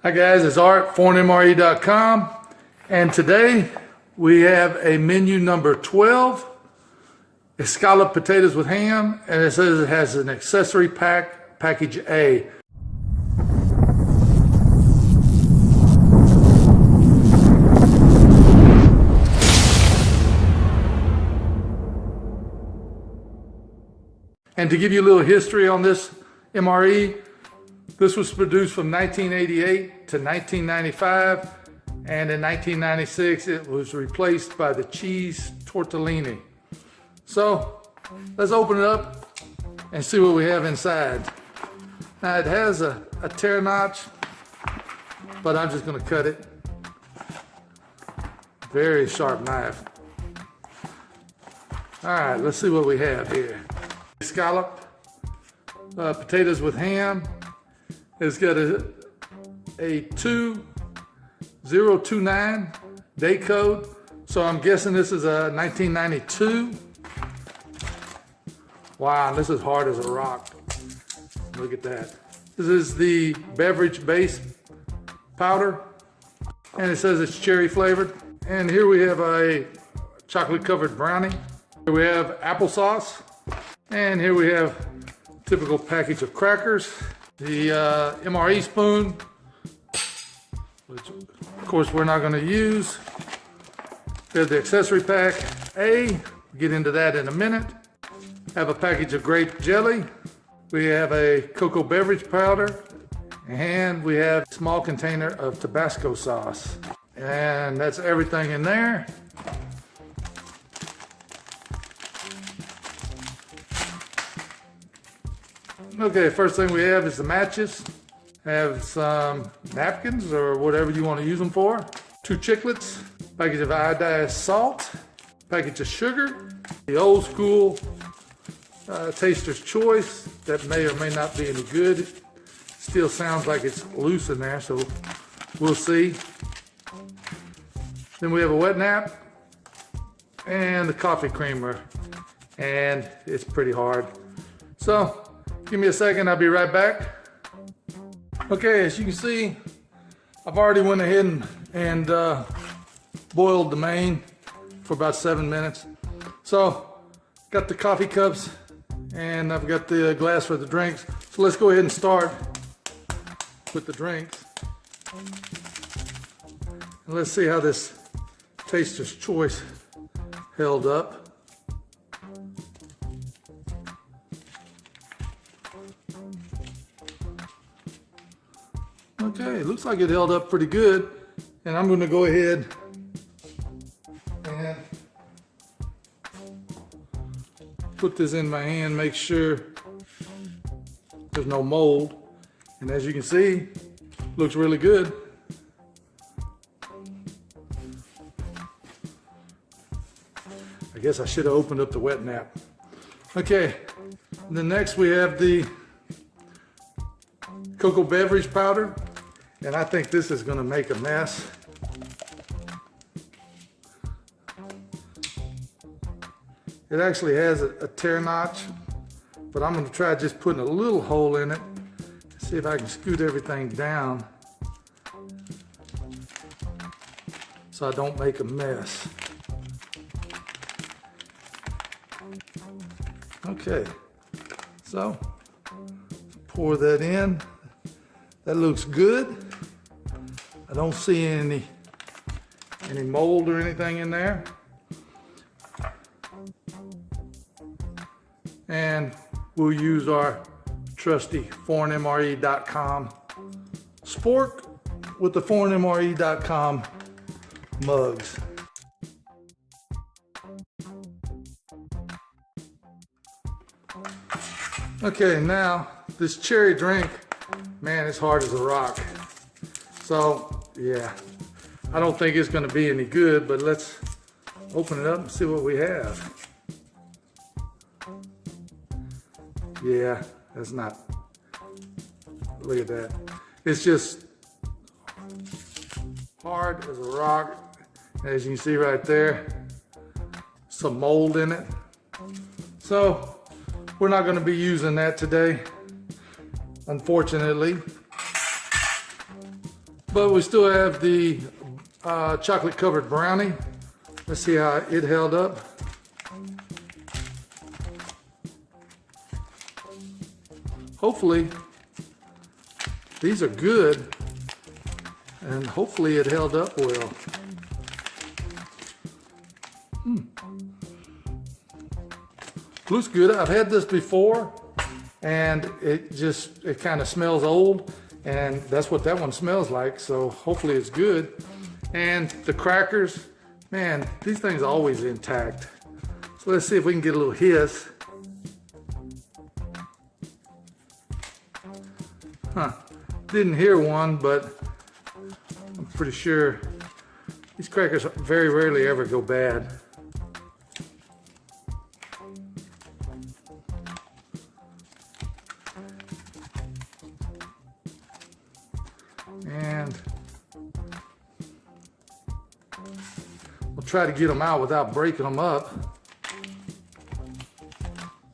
Hi guys, it's Art, ForeignMRE.com, and today we have a menu number 12, escalloped potatoes with ham, and it says it has an accessory pack, package A. And to give you a little history on this MRE, this was produced from 1988 to 1995, and in 1996 it was replaced by the cheese tortellini. So let's open it up and see what we have inside. Now it has a tear notch, but I'm just going to cut it. Very sharp knife. All right, let's see what we have here. Escalloped potatoes with ham. It's got a 2029 day code, so I'm guessing this is a 1992. Wow, this is hard as a rock. Look at that. This is the beverage base powder, and it says it's cherry flavored. And here we have a chocolate covered brownie. Here we have applesauce, and here we have a typical package of crackers. The MRE spoon, which of course we're not going to use. There's the accessory pack A. We'll get into that in a minute. Have a package of grape jelly. We have a cocoa beverage powder, and we have a small container of Tabasco sauce. And that's everything in there. Okay, first thing we have is the matches. Have some napkins or whatever you want to use them for. 2 chiclets, package of iodized salt, package of sugar, the old school taster's choice that may or may not be any good. Still sounds like it's loose in there, so we'll see. Then we have a wet nap and the coffee creamer, and it's pretty hard. So give me a second, I'll be right back. Okay, as you can see, I've already went ahead and boiled the main for about 7 minutes. So, got the coffee cups and I've got the glass for the drinks. So let's go ahead and start with the drinks. And let's see how this taster's choice held up. Okay, looks like it held up pretty good. And I'm going to go ahead and put this in my hand, make sure there's no mold. And as you can see, looks really good. I guess I should have opened up the wet nap. Okay, and then next we have the cocoa beverage powder. And I think this is going to make a mess. It actually has a tear notch, but I'm going to try just putting a little hole in it. See if I can scoot everything down so I don't make a mess. Okay, so pour that in. That looks good. I don't see any mold or anything in there. And we'll use our trusty ForeignMRE.com spork with the ForeignMRE.com mugs. Okay, now this cherry drink, man, it's hard as a rock. So, yeah, I don't think it's going to be any good, but let's open it up and see what we have. Yeah, that's not, look at that. It's just hard as a rock. As you can see right there, some mold in it. So, we're not going to be using that today, unfortunately. But we still have the chocolate covered brownie. Let's see how it held up. Hopefully, these are good, and hopefully it held up well. Looks good. I've had this before, and it kind of smells old, and that's what that one smells like, so hopefully it's good. And the crackers, man, these things are always intact. So let's see if we can get a little hiss. Didn't hear one, but I'm pretty sure these crackers very rarely ever go bad. And we'll try to get them out without breaking them up.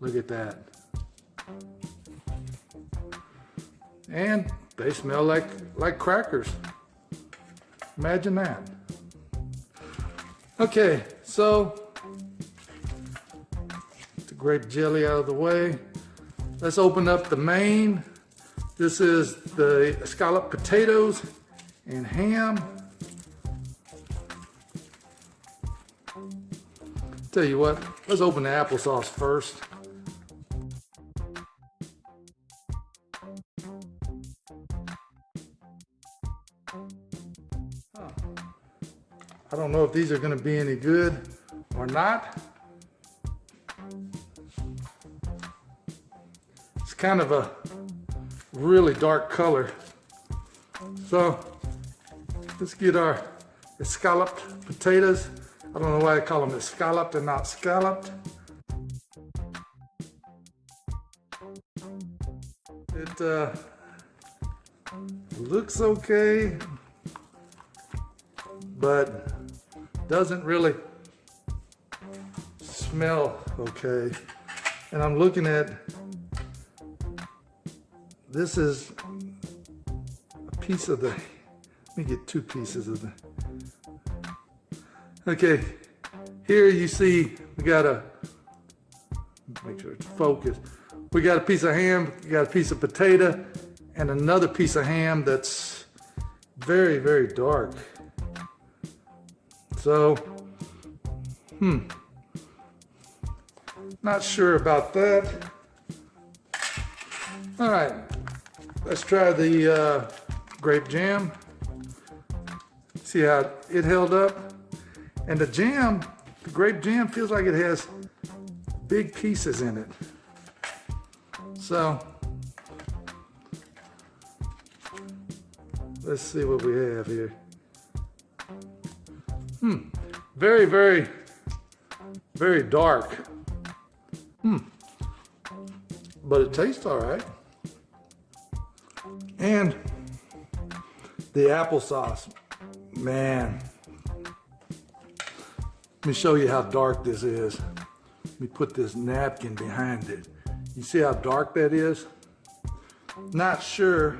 Look at that. And they smell like crackers. Imagine that. Okay, so get the grape jelly out of the way. Let's open up the main. This is the scalloped potatoes and ham. Tell you what, let's open the applesauce first. I don't know if these are going to be any good or not. It's kind of a really dark color. So let's get our escalloped potatoes. I don't know why I call them escalloped and not scalloped. It looks okay, but doesn't really smell okay. And I'm looking at, this is a piece of the, let me get two pieces of the, okay, here you see we got a, make sure it's focused. We got a piece of ham, we got a piece of potato, and another piece of ham that's very, very dark. So, not sure about that. All right, let's try the grape jam. See how it held up. And the jam, the grape jam feels like it has big pieces in it. So, let's see what we have here. Very, very, very dark. But it tastes all right. And the applesauce, man. Let me show you how dark this is. Let me put this napkin behind it. You see how dark that is? Not sure.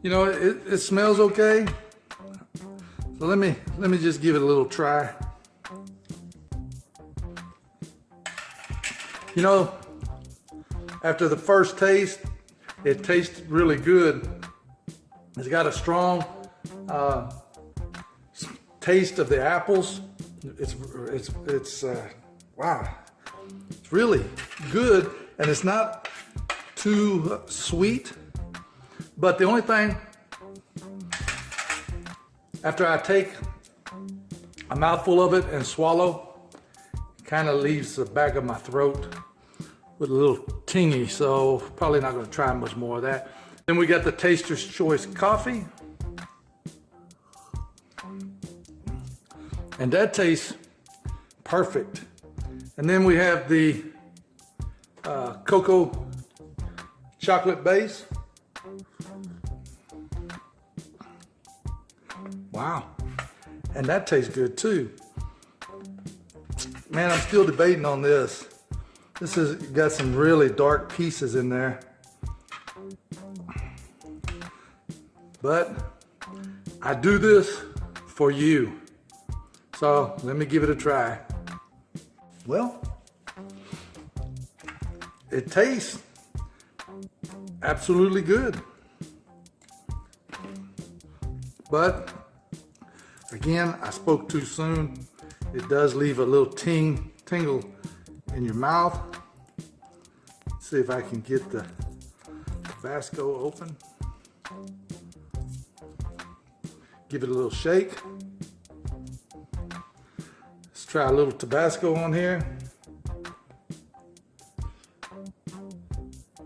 You know, it smells okay. So let me just give it a little try. You know, after the first taste, it tastes really good. It's got a strong taste of the apples. It's wow, it's really good, and it's not too sweet. But the only thing, after I take a mouthful of it and swallow, it kind of leaves the back of my throat with a little tingy, so probably not going to try much more of that. Then we got the Taster's Choice coffee. And that tastes perfect. And then we have the cocoa chocolate base. Wow. And that tastes good too. Man, I'm still debating on this. This has got some really dark pieces in there. But I do this for you. So let me give it a try. Well, it tastes absolutely good. But again, I spoke too soon. It does leave a little tingle in your mouth. Let's see if I can get the Tabasco open. Give it a little shake. Let's try a little Tabasco on here.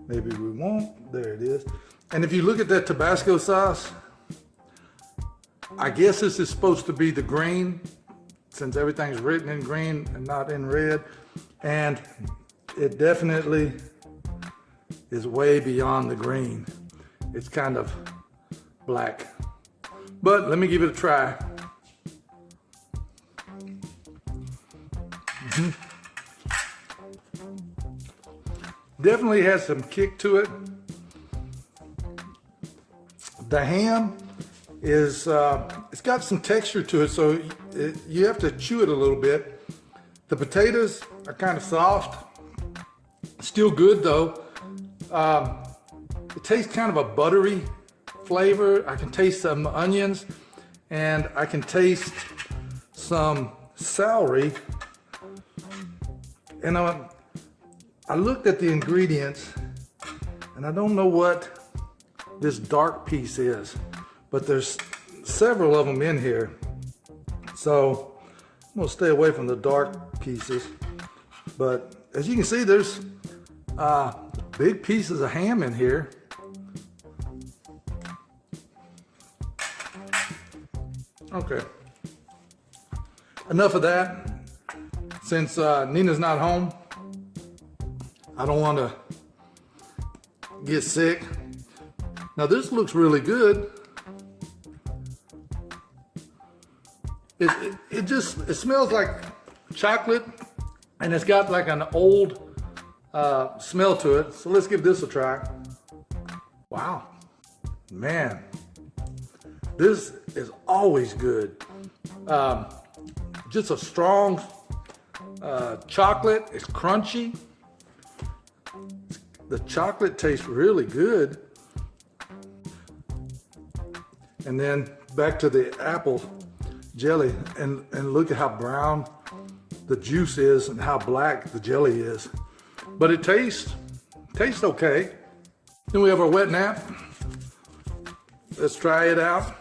Maybe we won't. There it is. And if you look at that Tabasco sauce, I guess this is supposed to be the green, since everything's written in green and not in red. And it definitely is way beyond the green. It's kind of black. But let me give it a try. Definitely has some kick to it. The ham is, it's got some texture to it, so you have to chew it a little bit. The potatoes are kind of soft. Still good though. It tastes kind of a buttery flavor. I can taste some onions, and I can taste some celery. And I looked at the ingredients, and I don't know what this dark piece is, but there's several of them in here. So I'm gonna stay away from the dark pieces. But as you can see, there's big pieces of ham in here. Okay, enough of that. Since Nina's not home, I don't want to get sick. Now this looks really good. It smells like chocolate, and it's got like an old smell to it. So let's give this a try. Wow, man, this is always good. Just a strong chocolate. It's crunchy. The chocolate tastes really good. And then back to the apple jelly, and look at how brown the juice is and how black the jelly is. But it tastes okay. Then we have our wet nap. Let's try it out.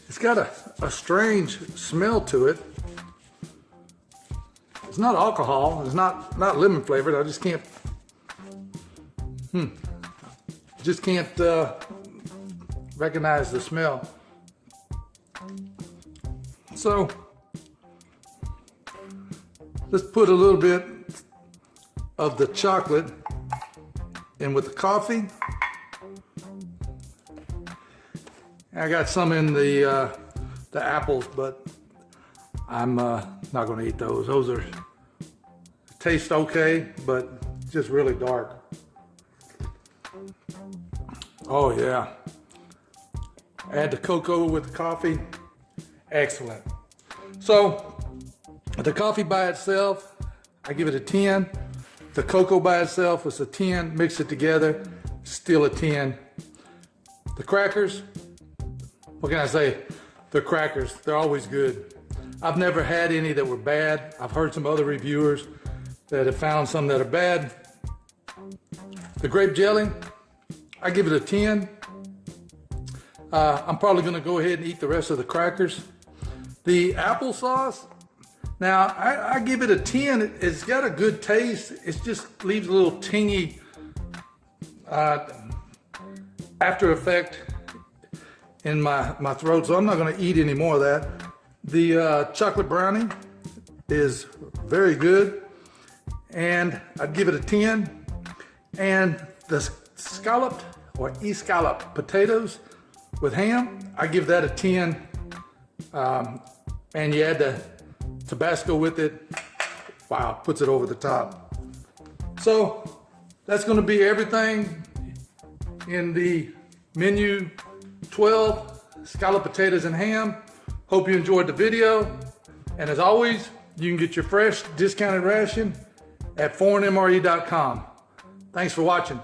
It's got a strange smell to it. It's not alcohol. It's not lemon flavored. I just can't. Just can't recognize the smell. So let's put a little bit of the chocolate in with the coffee. I got some in the apples, but I'm not going to eat those. Those taste okay, but just really dark. Oh yeah. Add the cocoa with the coffee. Excellent. So the coffee by itself, I give it a 10. The cocoa by itself is a 10. Mix it together, still a 10. The crackers, what can I say? They're crackers. They're always good. I've never had any that were bad. I've heard some other reviewers that have found some that are bad. The grape jelly, I give it a 10. I'm probably going to go ahead and eat the rest of the crackers. The applesauce, now I give it a 10. It's got a good taste. It just leaves a little tingy after effect in my throat, so I'm not going to eat any more of that. The chocolate brownie is very good, and I'd give it a 10. And the Escalloped or Escalloped potatoes with ham. I give that a 10. And you add the Tabasco with it. Wow, puts it over the top. So that's going to be everything in the menu 12, scalloped potatoes and ham. Hope you enjoyed the video. And as always, you can get your fresh discounted ration at ForeignMRE.com. Thanks for watching.